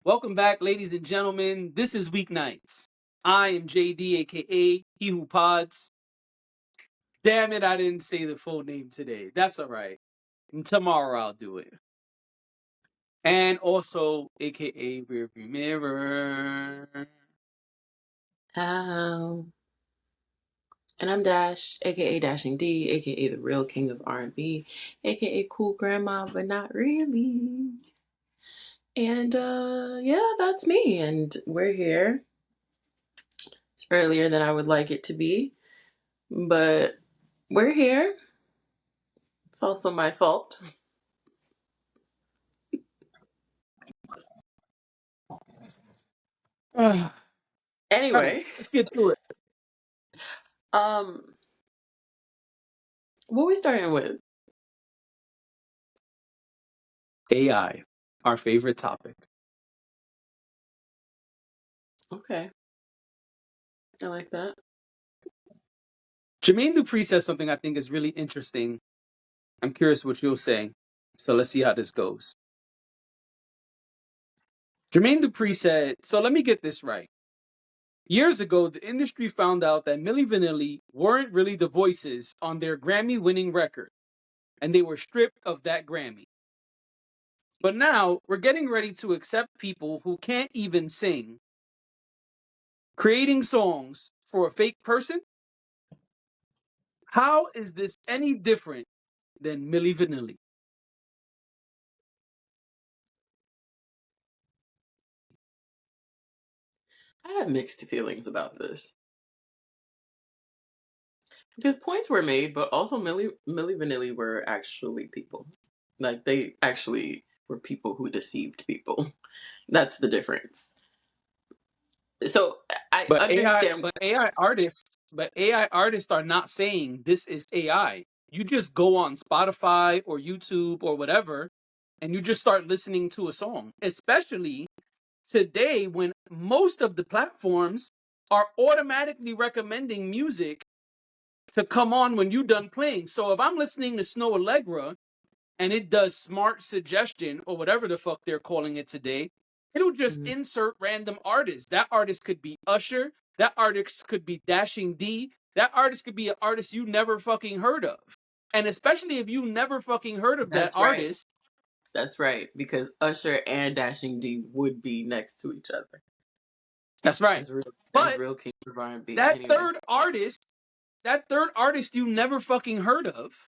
Welcome back, ladies and gentlemen. This is Weeknights. I am JD, aka He Who Pods. Damn it, I didn't say the full name today. That's all right. And tomorrow I'll do it. And also, aka Rearview Mirror. Um, and I'm Dash, aka Dashing D, aka the real king of R&B, aka cool grandma, but not really. And yeah, that's me. And we're here. It's earlier than I would like it to be, but we're here. It's also my fault. All right, Anyway, let's get to it. um, what we starting with? AI, our favorite topic. Okay, I like that. Jermaine Dupri says something I think is really interesting. I'm curious what you'll say. So let's see how this goes. Jermaine Dupri said, so let me get this right. Years ago, the industry found out that Milli Vanilli weren't really the voices on their Grammy winning record, and they were stripped of that Grammy. But now, we're getting ready to accept people who can't even sing, creating songs for a fake person? How is this any different than Milli Vanilli? I have mixed feelings about this because points were made, but also Millie Vanilli were actually people. Like they actually were people who deceived people. That's the difference. So I But AI, understand. but AI artists, but AI artists are not saying this is AI. You just go on Spotify or YouTube or whatever, and you just start listening to a song. Especially today, when most of the platforms are automatically recommending music to come on when you're done playing. So if I'm listening to Snow Allegra and it does smart suggestion or whatever the fuck they're calling it today, it'll just Mhm. insert random artists. That artist could be Usher. That artist could be Dashing D. That artist could be an artist you never fucking heard of. And especially if you never fucking heard of that That's right. artist, That's right. Because Usher and Dashing D would be next to each other that's right. as But real kings of R&B. that Anyway, third artist, that third artist you never fucking heard of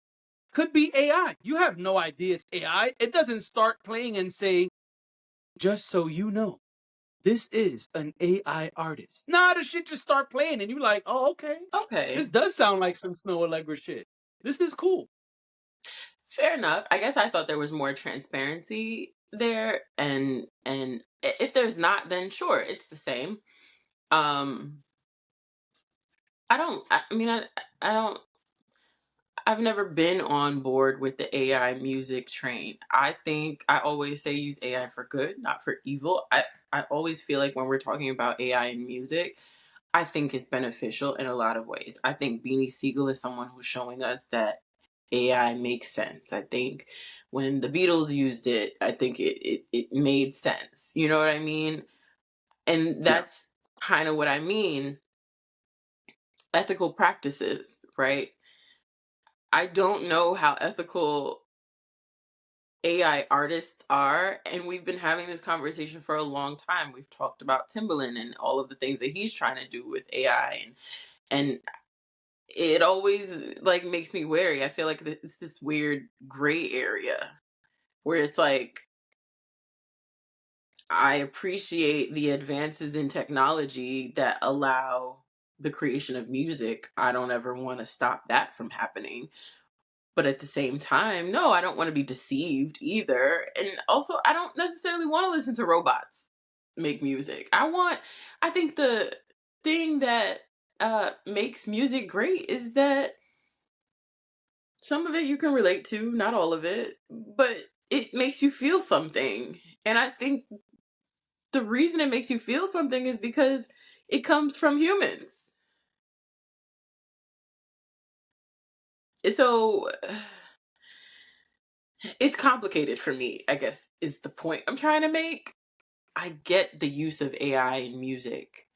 could be AI. You have no idea it's AI. It doesn't start playing and say, just so you know, this is an AI artist. Nah, the shit just start playing and you're like, oh, okay. This okay, does sound like some Snow Allegra shit. This is cool. fair enough. I guess I thought there was more transparency there, and if there's not, then sure, it's the same. Um, I don't. I mean, I don't. I've never been on board with the AI music train. I think I always say use AI for good, not for evil. I always feel like when we're talking about AI in music, I think it's beneficial in a lot of ways. I think Beanie Siegel is someone who's showing us that AI makes sense. I think when the Beatles used it, I think it made sense. You know what I mean? And Yeah. that's kind of what I mean. Ethical practices, right? I don't know how ethical AI artists are, and we've been having this conversation for a long time. We've talked about Timbaland and all of the things that he's trying to do with AI, and it always like makes me wary. I feel like it's this weird gray area where it's like I appreciate the advances in technology that allow the creation of music. I don't ever want to stop that from happening. But at the same time, no, I don't want to be deceived either. And also, I don't necessarily want to listen to robots make music. I think the thing that makes music great is that some of it you can relate to, not all of it, but it makes you feel something. And I think the reason it makes you feel something is because it comes from humans. So it's complicated for me, I guess, is the point I'm trying to make. I get the use of AI in music.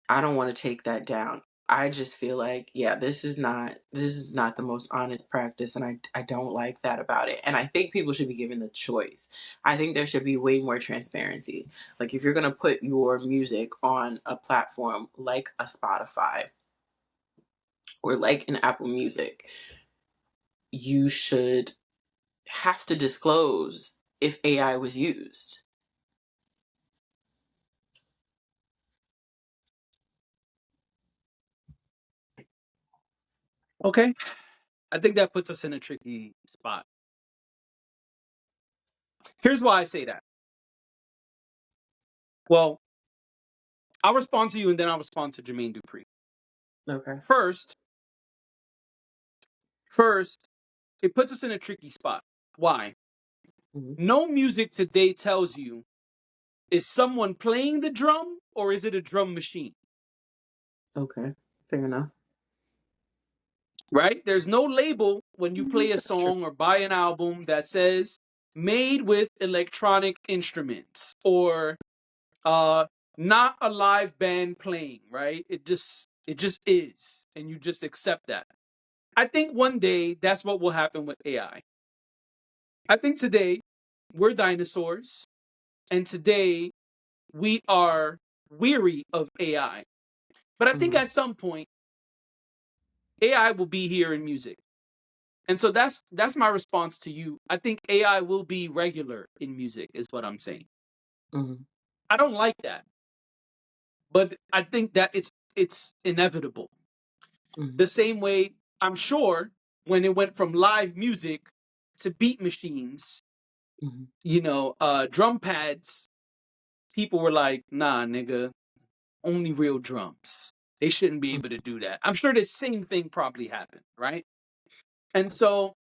I don't want to take that down. I just feel like, yeah, this is not the most honest practice, and I don't like that about it. And I think people should be given the choice. I think there should be way more transparency. Like if you're gonna put your music on a platform like a Spotify or like an Apple Music, you should have to disclose if AI was used. Okay, I think that puts us in a tricky spot. Here's why I say that. Well, I'll respond to you and then I'll respond to Jermaine Dupri. Okay. First, first, it puts us in a tricky spot. Why? Hmm. No music today tells you, is someone playing the drum or is it a drum machine? Okay. Fair enough. Right? There's no label when you play a That's true. song or buy an album that says made with electronic instruments or uh not a live band playing, right? It just is and you just accept that. I think one day that's what will happen with AI. I think today we're dinosaurs and today we are weary of AI. But I think Hmm. at some point AI will be here in music. And so that's my response to you. I think AI will be regular in music is what I'm saying. Hmm. I don't like that, but I think that it's inevitable. Hmm. The same way I'm sure when it went from live music to beat machines, Hmm. drum pads, people were like, "Nah, nigga, only real drums. They shouldn't be able to do that." I'm sure the same thing probably happened, right? And so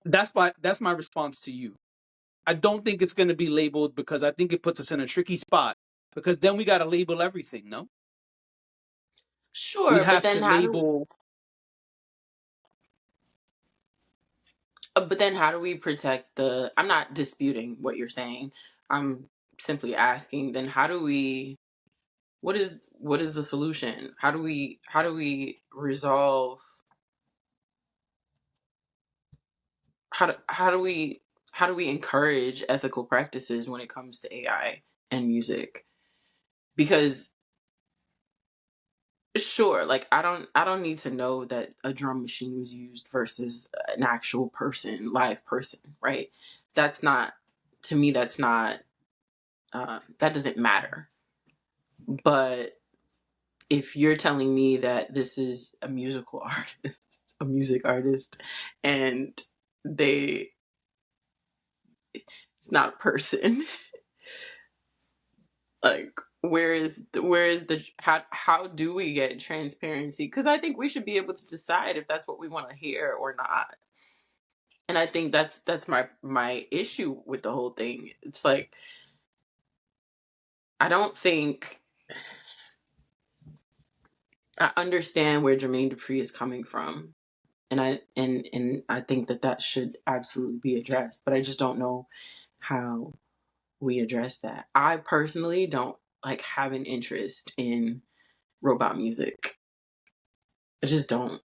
that's my response to you. I don't think it's going to be labeled because I think it puts us in a tricky spot because then we got to label everything, no? We'd Sure, have to label. but then how do we protect the? I'm not disputing what you're saying. I'm simply asking. Then how do we? What is the solution? How do we resolve? How do we encourage ethical practices when it comes to AI and music? Because sure, like I don't need to know that a drum machine was used versus an actual person, live person, right? That's not, to me, that's not, that doesn't matter. But if you're telling me that this is a musical artist, a music artist, and they it's not a person, like where is the how do we get transparency? Because I think we should be able to decide if that's what we want to hear or not. And I think that's my issue with the whole thing. It's like I don't think I understand where Jermaine Dupri is coming from, and I think that should absolutely be addressed. But I just don't know how we address that. I personally don't like have an interest in robot music. I just don't.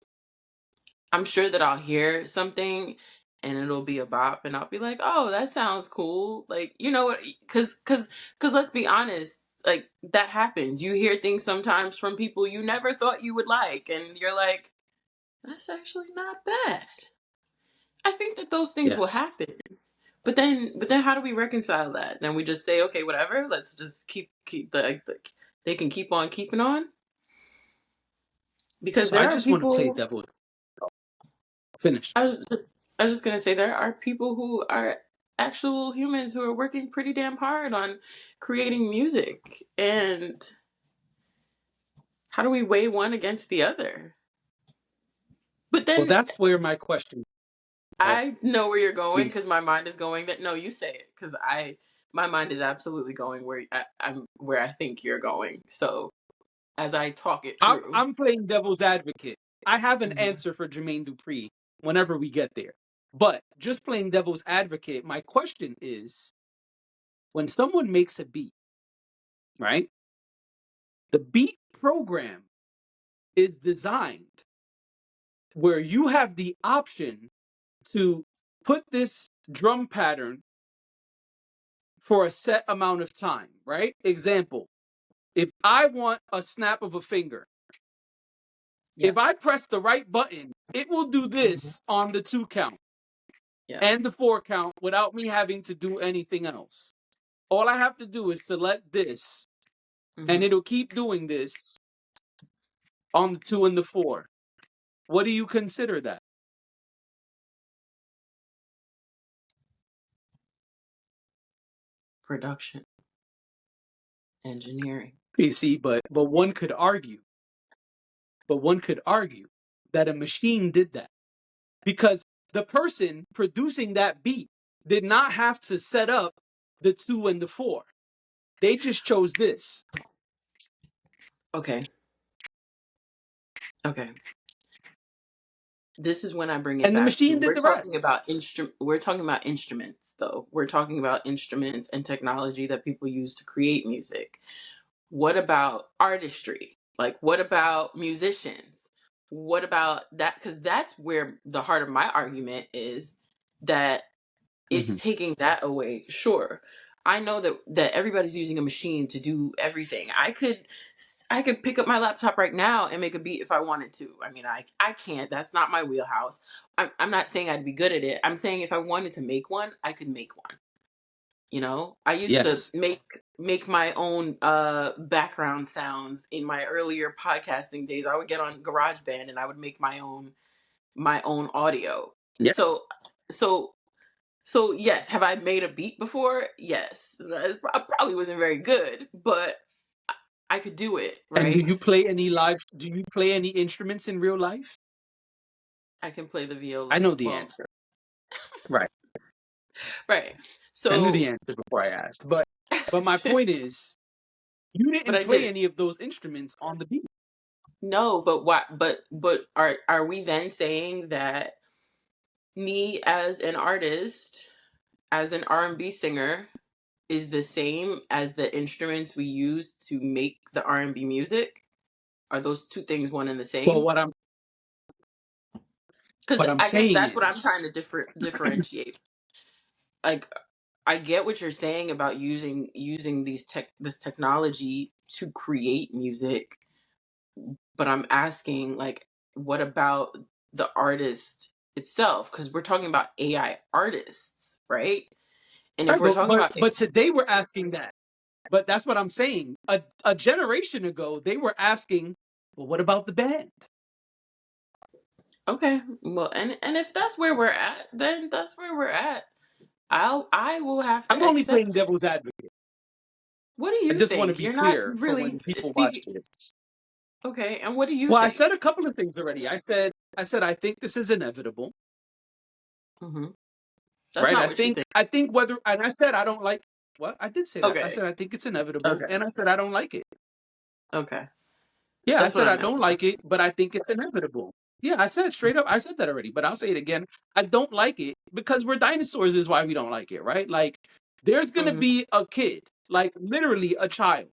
I'm sure that I'll hear something and it'll be a bop and I'll be like, "Oh, that sounds cool." Like, you know what? Cuz let's be honest, like that happens. You hear things sometimes from people you never thought you would like and you're like, "That's actually not bad." I think that those things will Yes. happen. But then how do we reconcile that? Then we just say, "Okay, whatever. Let's just keep they can keep on keeping on." Because So I there are just want to play people devil. Finish. I was just I was just gonna say there are people who are actual humans who are working pretty damn hard on creating music. And how do we weigh one against the other? But Well, then that's where my question. Oh, I know where you're going please. because my mind is going that no, you say it because I my mind is absolutely going where I'm where I think you're going. So as I talk it I'm through. I'm playing devil's advocate. I have an Mhm. answer for Jermaine Dupri whenever we get there. But just playing devil's advocate, my question is when someone makes a beat, right? The beat program is designed where you have the option to put this drum pattern for a set amount of time, right? Example, if I want a snap of a finger, Yeah. if I press the right button, it will do Mhm. this on the 2 count Yeah. and the 4 count without me having to do anything else. All I have to do is select this, and Hmm. it'll keep doing this on the 2 and the 4. What do you consider that? Production, engineering. You see, but one could argue that a machine did that because the person producing that beat did not have to set up the 2 and the 4. They just chose this. Okay. Okay. This is when I bring it And the back to machine did the rest. we're talking about instruments though. We're talking about instruments and technology that people use to create music. What about artistry? Like what about musicians? What about that, cuz that's where the heart of my argument is, that it's Mhm. taking that away. Sure, I know that everybody's using a machine to do everything. I could pick up my laptop right now and make a beat if I wanted to. I mean, I can't. That's not my wheelhouse. I'm not saying I'd be good at it. I'm saying if I wanted to make one, I could make one. I used to Yes. make my own background sounds in my earlier podcasting days. I would get on GarageBand and I would make my own audio. Yes. So so yes, have I made a beat before? Yes. I probably wasn't very good, but I could do it, And right? do you play any instruments in real life? I can play the I viola. know the Well, answer. Right. right. I knew the So, answer before I asked. But my point is, you but didn't I play did any of those instruments on the beat. no. But what? But are we then saying that me as an artist, as an R&B singer, is the same as the instruments we use to make the R&B music? Are those two things one and the Well, same? Because what I'm I guess saying that's what I'm is, trying to differentiate. Like, I get what you're saying about using this technology to create music, but I'm asking, like, what about the artist itself? Because we're talking about AI artists, right? And if right, we're talking about but today we're asking that. But that's what I'm saying. A generation ago, they were asking, well, what about the band? okay, well, and if that's where we're at, then that's where we're at. I will have I'm to only playing accept. devil's advocate. What do I you just want to think? be You're not clear for really when people watch speaking. this. Okay, and what do you Well, I said a think? couple of things already. I said I think this is inevitable, Hmm. That's right? not I what you think think. I think whether and I said I don't like what I did say that. I Okay, said I think it's inevitable, okay, and I said I don't like it. okay. Yeah, I That's what said I I meant. don't like it, but I think it's inevitable. Yeah, I said straight up, I said that already, but I'll say it again. I don't like it because we're dinosaurs is why we don't like it, right? Like there's going to Hmm. be a kid, like literally a child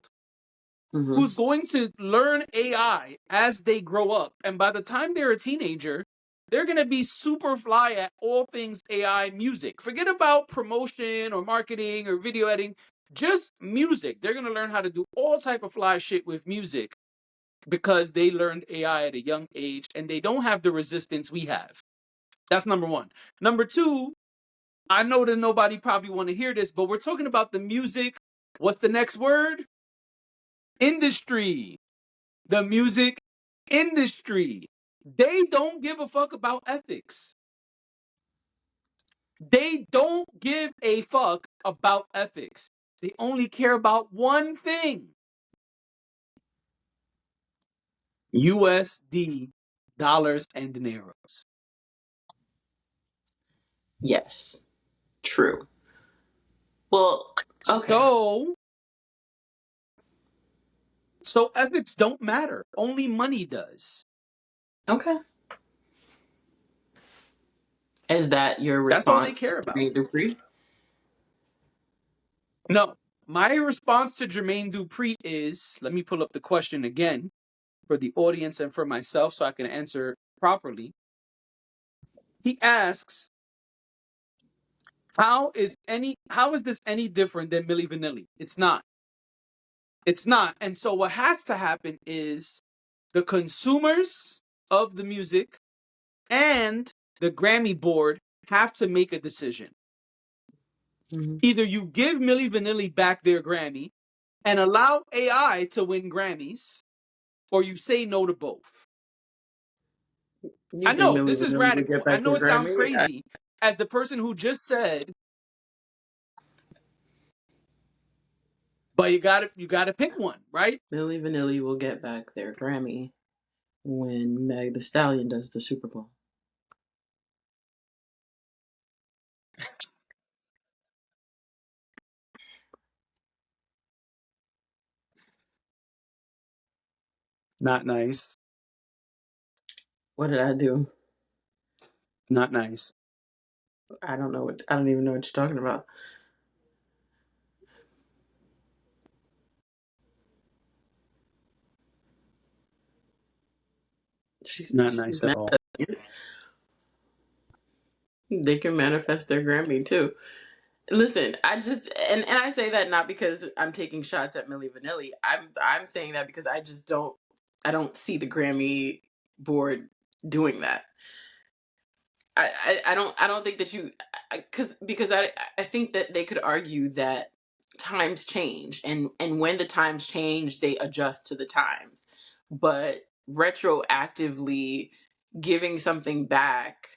Hmm. who's going to learn AI as they grow up. And by the time they're a teenager, they're going to be super fly at all things AI music. Forget about promotion or marketing or video editing, just music. They're going to learn how to do all type of fly shit with music because they learned AI at a young age and they don't have the resistance we have. That's number one. Number two, I know that nobody probably want to hear this, but we're talking about the music. What's the next word? Industry. The music industry. They don't give a fuck about ethics. They don't give a fuck about ethics. They only care about one thing: USD, dollars and dineros. Yes, true. Well, okay, So, so ethics don't matter. Only money does. okay. Is that your That's all they response to care about. Jermaine Dupri? No, my response to Jermaine Dupri is, let me pull up the question again for the audience and for myself so I can answer properly. He asks, how is this any different than Milli Vanilli? It's not. It's not. And so what has to happen is the consumers of the music and the Grammy board have to make a decision. Mm-hmm. Either you give Milli Vanilli back their Grammy and allow AI to win Grammys, or you say no to both. You I think know Millie this is Vanilli would radical. get I back know their it sounds Grammy? crazy as the person who just said, but you gotta pick one, right? Millie Vanilli will get back their Grammy when Meg the Stallion does the Super Bowl. Not nice. What did I do? Not nice. I don't know. I don't even know what you're talking about. Not She's nice at mad. all. They can manifest their Grammy too. Listen, I just and I say that not because I'm taking shots at Milli Vanilli. I'm saying that because I don't see the Grammy board doing that. I don't think that you because I think that they could argue that times change, and when the times change they adjust to the times, but retroactively giving something back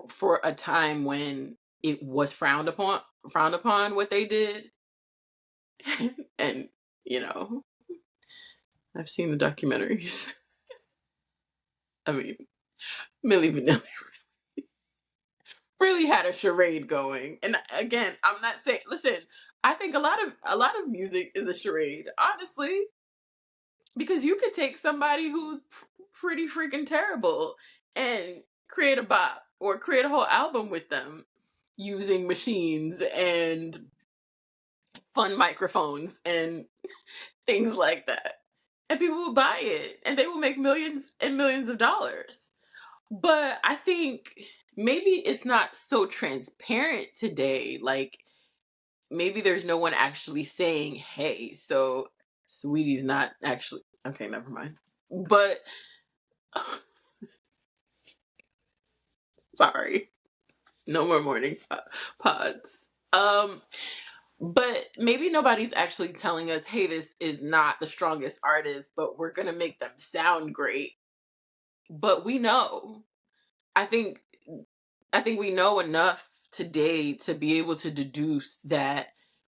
for a time when it was frowned upon what they did. And you know, I've seen the documentaries. I mean, Millie Vanilli really had a charade going. And again, I'm not saying, listen, I think a lot of music is a charade, honestly, because you could take somebody who's pretty freaking terrible and create a bop or create a whole album with them using machines and fun microphones and things like that. And people will buy it and they will make millions and millions of dollars. But I think maybe it's not so transparent today. Like maybe there's no one actually saying, "Hey, so Sweetie's not actually okay." Never mind. But sorry, no more morning pods. But maybe nobody's actually telling us, "Hey, this is not the strongest artist, but we're gonna make them sound great." But we know. I think I think we know enough today to be able to deduce that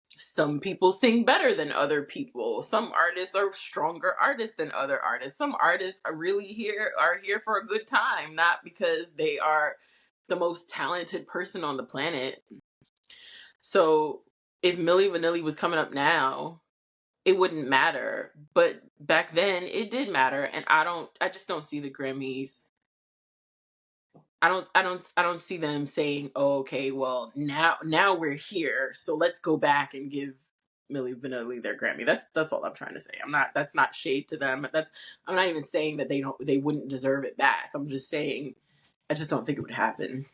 some people sing better than other people. Some artists are stronger artists than other artists. Some artists are here for a good time, not because they are the most talented person on the planet. So if Millie Vanilli was coming up now, it wouldn't matter. But back then it did matter, and I just don't see the Grammys. I don't see them saying, "Oh, okay, well now we're here, so let's go back and give Millie Vanilli their Grammy." That's all I'm trying to say. That's not shade to them. I'm not even saying that they wouldn't deserve it back. I'm just saying I just don't think it would happen.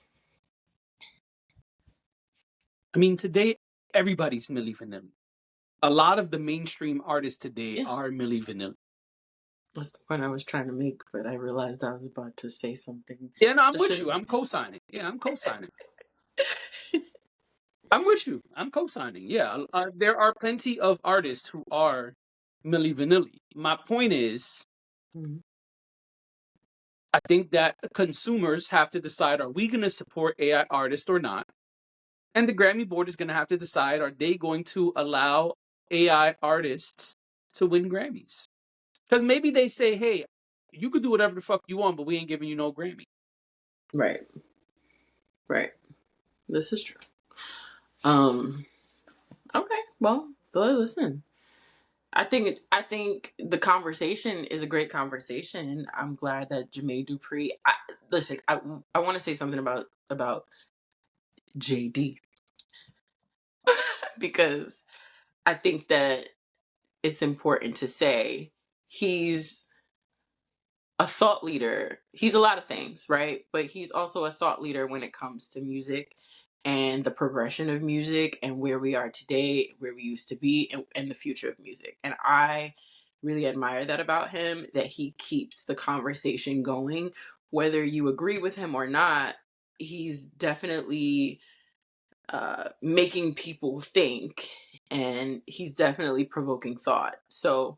I mean, today everybody's Milli Vanilli. A lot of the mainstream artists today Yeah, are Milli Vanilli. that's the point I was trying to make, but I realized I was about to say something Yeah, no, I'm I with you. shouldn't I'm say. co-signing. Yeah, I'm co-signing. I'm with you. I'm co-signing. Yeah, there are plenty of artists who are Milli Vanilli. My point is, Mhm. I think that consumers have to decide: are we going to support AI artists or not? And the Grammy board is going to have to decide: are they going to allow AI artists to win Grammys? Because maybe they say, "Hey, you could do whatever the fuck you want, but we ain't giving you no Grammy." Right, right. This is true. Um. Okay. Well, listen. I think the conversation is a great conversation. I'm glad that Jermaine Dupri. Listen, I want to say something about JD. because I think that it's important to say he's a thought leader. He's a lot of things, right? But he's also a thought leader when it comes to music and the progression of music and where we are today, where we used to be, and the future of music. And I really admire that about him, that he keeps the conversation going. Whether you agree with him or not, he's definitely making people think, and he's definitely provoking thought. So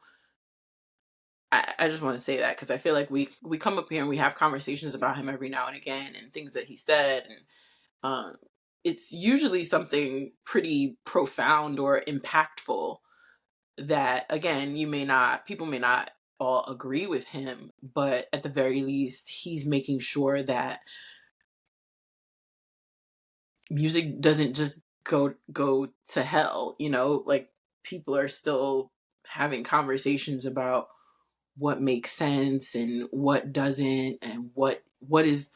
I just want to say that because I feel like we come up here and we have conversations about him every now and again and things that he said, and um, it's usually something pretty profound or impactful that, again, people may not all agree with him, but at the very least he's making sure that music doesn't just go to hell, like people are still having conversations about what makes sense and what doesn't, and what is,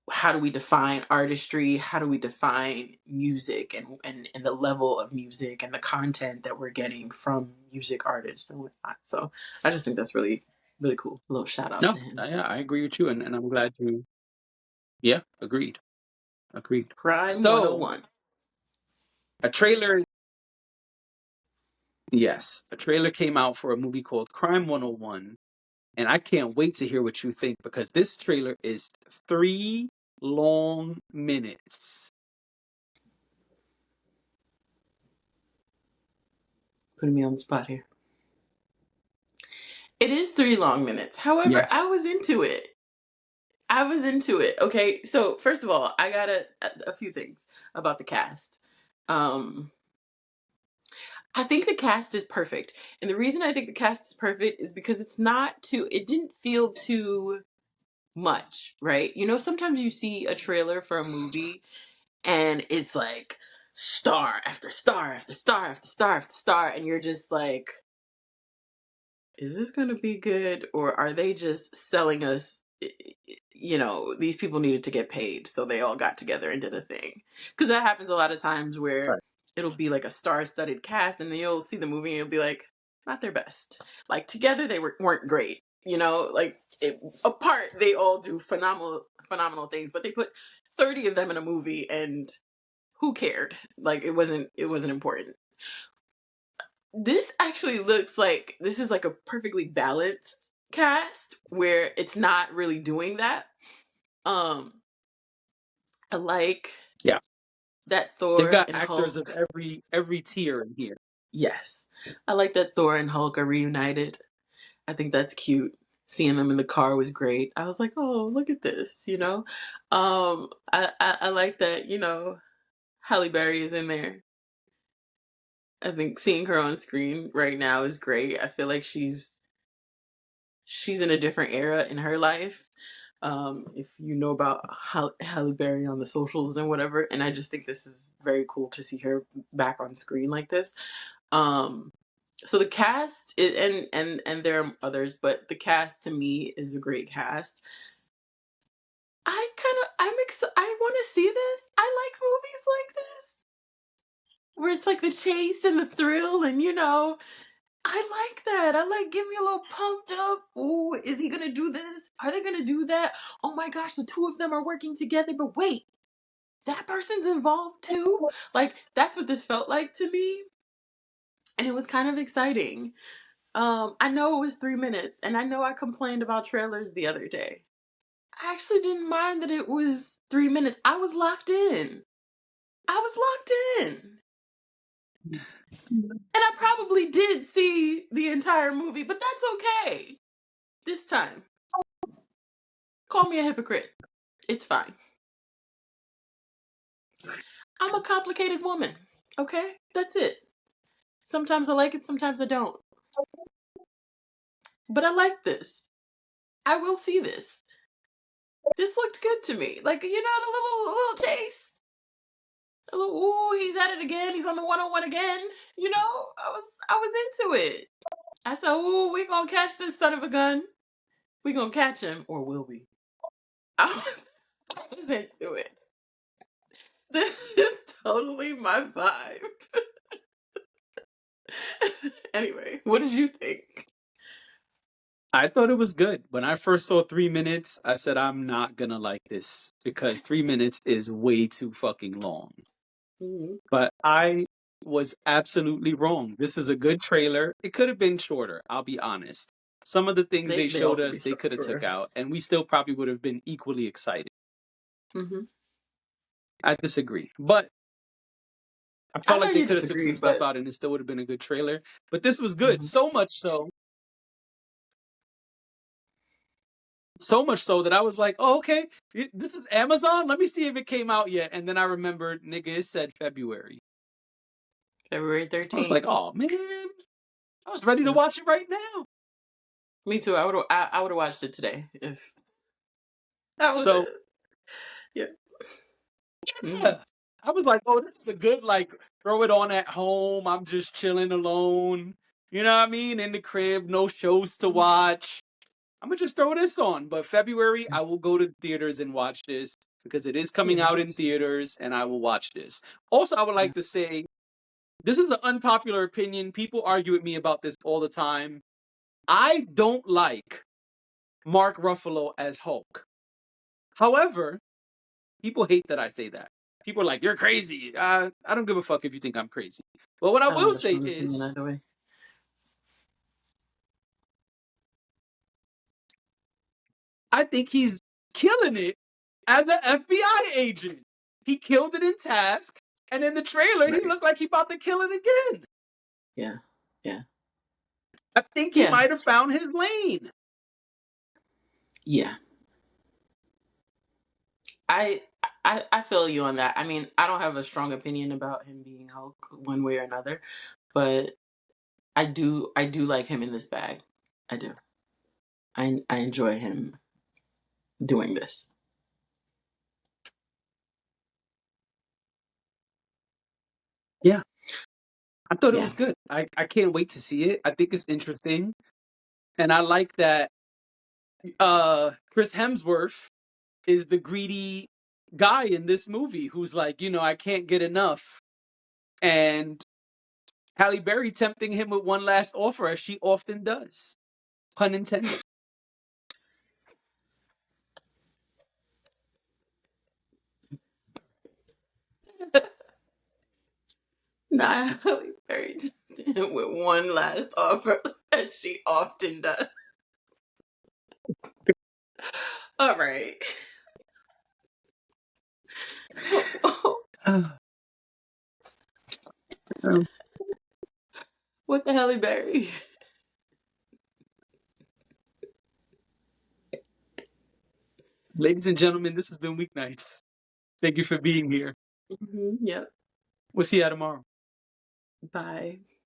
how do we define artistry, how do we define music, and the level of music and the content that we're getting from music artists and whatnot. So I just think that's really, really cool. A little shout out to No, him. yeah, I agree with you, and I'm glad you. Yeah, agreed. Crime So 101. a trailer, yes, a trailer came out for a movie called Crime 101, and I can't wait to hear what you think because this trailer is 3 long minutes. Putting me on the spot here. It is 3 long minutes. However, I Yes, was into it. I was into it. Okay, so first of all, I got a few things about the cast. Um, I think the cast is perfect, and the reason I think the cast is perfect is because it's not too. It didn't feel too much, right? Sometimes you see a trailer for a movie, and it's like star after star after star after star after star, and you're just like, is this going to be good, or are they just selling us, these people needed to get paid, so they all got together and did a thing? Because that happens a lot of times where right. it'll be like a star-studded cast, and then you'll see the movie and you'll be like, not their best. Like together they weren't great, like apart they all do phenomenal things, but they put 30 of them in a movie, and who cared? Like it wasn't important. This actually looks like this is like a perfectly balanced cast where it's not really doing that. Um, I like Yeah, that they've Thor got and actors of Hulk. every tier in here. Yes, I like that Thor and Hulk are reunited. I think that's cute. Seeing them in the car was great. I was like, oh, look at this, I like that, Halle Berry is in there. I think seeing her on screen right now is great. I feel like she's in a different era in her life. If you know about Halle Berry on the socials and whatever, and I just think this is very cool to see her back on screen like this. Um, so the cast and there are others, but the cast to me is a great cast. I want to see this. I like movies like this where it's like the chase and the thrill, and I like that. I like, get me a little pumped up. Ooh, is he gonna do this? Are they gonna do that? Oh my gosh, the two of them are working together, but wait, that person's involved too? Like, that's what this felt like to me. And it was kind of exciting. I know it was 3 minutes, and I know I complained about trailers the other day. I actually didn't mind that it was 3 minutes. I was locked in. I was locked in. And I probably did see the entire movie, but that's okay. This time. Call me a hypocrite. It's fine. I'm a complicated woman. Okay? That's it. Sometimes I like it, sometimes I don't. But I like this. I will see this. This looked good to me. Like, the little chase. A little, ooh, he's at it again. He's on the 101 again. I was into it. I said, ooh, we gonna catch this son of a gun. We gonna catch him, or will we? I was into it. This is totally my vibe. Anyway, what did you think? I thought it was good. When I first saw 3 minutes, I said, I'm not gonna like this because 3 minutes is way too fucking long. Mhm. But I was absolutely wrong. This is a good trailer. It could have been shorter, I'll be honest. Some of the things they They all showed could be us, they short could have for took real. out, and we still probably would have been equally excited. Mhm. I disagree. But I I felt know like they you could have took disagree, some stuff but out and it still would have been a good trailer. But this was good. Mhm. So much so that I was like, oh, okay, this is Amazon. Let me see if it came out yet. And then I remembered, nigga, it said February. February I was like, 13th. oh man, I was ready to Yeah. watch it right now. Me too. I would have watched it today if I would So have. Yeah. Mhm. yeah, I was like, oh, this is a good like throw it on at home. I'm just chilling alone. You know what I mean? In the crib, no shows to watch. I'm gonna just throw this on. But February, I will go to theaters and watch this because it is coming out in Yes. theaters, and I will watch this. Also, I would Yeah. like to say this is an unpopular opinion. People argue with me about this all the time. I don't like Mark Ruffalo as Hulk. However, people hate that I say that. People are like, "You're crazy." I don't give a fuck if you think I'm crazy. But what I I don't will have a say strong opinion is, either way. I think he's killing it as an FBI agent. He killed it in Task, and in the trailer, he Right. looked like he about to kill it again. Yeah. Yeah. I think he Yeah. might have found his lane. Yeah. I I feel you on that. I mean, I don't have a strong opinion about him being Hulk one way or another, but I do like him in this bag. I do. I enjoy him doing this. Yeah, I thought it Yeah. was good. I can't wait to see it. I think it's interesting, and I like that Chris Hemsworth is the greedy guy in this movie who's like, I can't get enough. And Halle Berry tempting him with one last offer, as she often does. Pun intended. Not Halle Berry with one last offer, as she often does. All right. What the Halle Berry? Ladies and gentlemen, this has been Weeknights. Thank you for being here. Yep. We'll see you tomorrow. Bye.